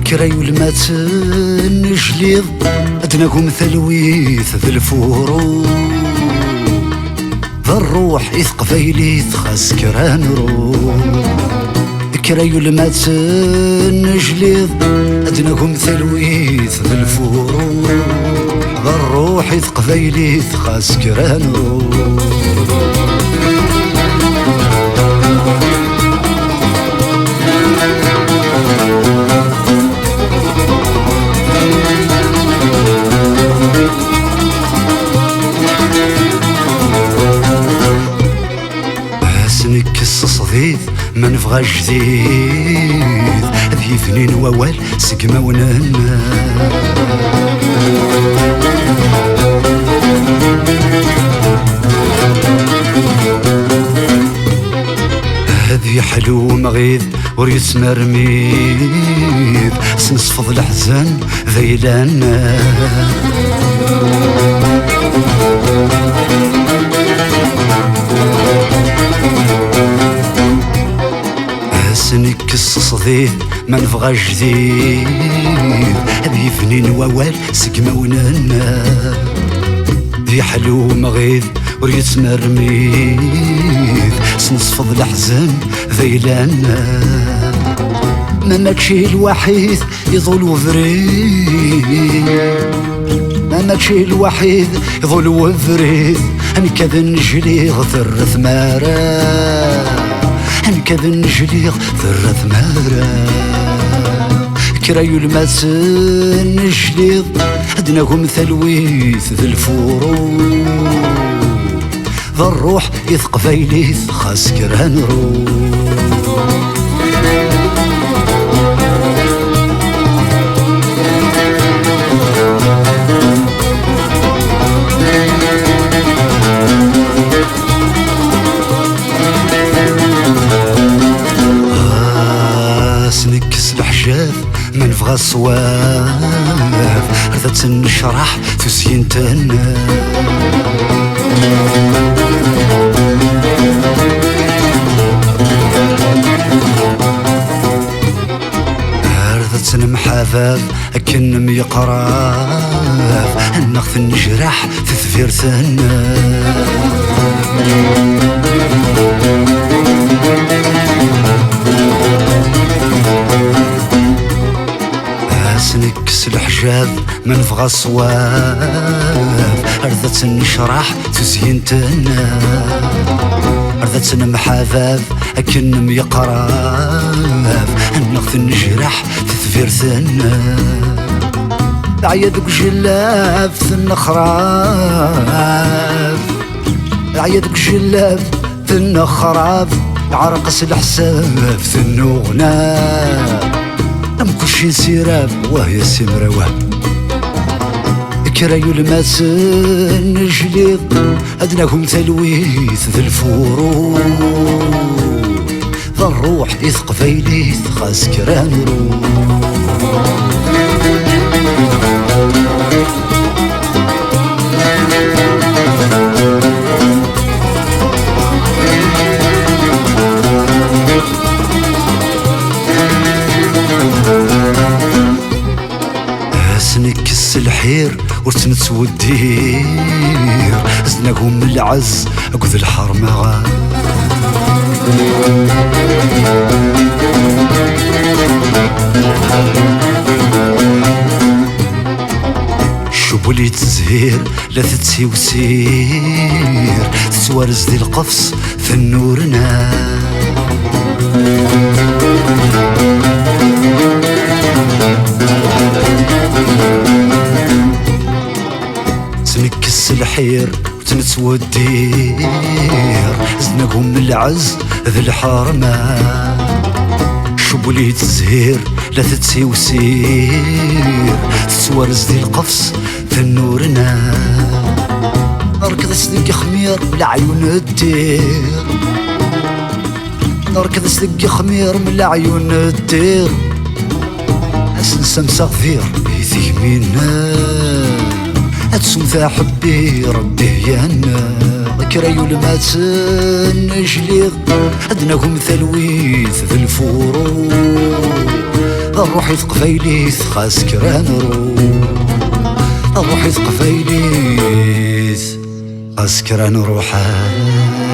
كرايو المات نجليض أدناكم ثلويث ذا الفورو ذا الروح إذ قفايلي خاس كران رو كرايو المات نجليض أدناكم ثلويث ذا الفورو ذا الروح إذ قفايلي خاس كران رو صديد ما نبغى جديد ذي فنين ووال سقما ونانا هذي حلو مغيظ وريت مرميد سنصفض الحزن ذيلانا نكس صديد ما نبغى جديد هذي فنين ووال سقما ونانا ذي حلو مغيظ وريت مرميد سنصفض الأحزان ذيلانا ما ماكشي الوحيد يظل وفريد ما ماكشي الوحيد يظل وفريد هنكذا نجلي غثر ثمارا هنكذا نجلي غثر ثمارا كرايو الماس نجلي أدناكم ثلويث ذا الفورو ذا الروح يثق فايليث خاس كرهان رو سنكس الحجاب ما نبغى الصواف رذات نشرح تسين تانا رذات نمحافظ أكن ميقراف النغث نجرح في ثفير ثانا نكس الحجاب ما نبغى الصواف رذات نشرح تزين تانا رذات نمحافظ أكن ميقراف النغث نجرح في ثفير ثانا عيادك جلاب في النخراف عيادك جلاب في النخراف عرقس الحساب في النغناب أم كلشي سيراب وهي سمروة كرايو الماس نجليض أدناكم ثلويث ذا الفورو ذا الروح يثق فايليث خاس كران رو نكس الحير ورتمت ودير أزناكم العز أكذ الحرمغة شبولي تزهير لا تتسي وسير تتوارز ذي القفص في النورنا تنكس الحير وتنسوى الدير، زنقهم من العز ذي الحرمة، شبولي تزهير لا تتسيوسير، تسوارز ذي القفص في النورنا، نركض سلقي خمير من عيون الدير، نركض سلقي خمير من عيون الدير، أسنسى مسغفير بيثي منا، أتسم ذا حبي ربي يانا، كرايو الماتن نجليغ أدناكم ثلويث ذي الفورو، الروحي ثقفايليث خاس كرانرو، الروحي ثقفايليث خاس كرانرو حال.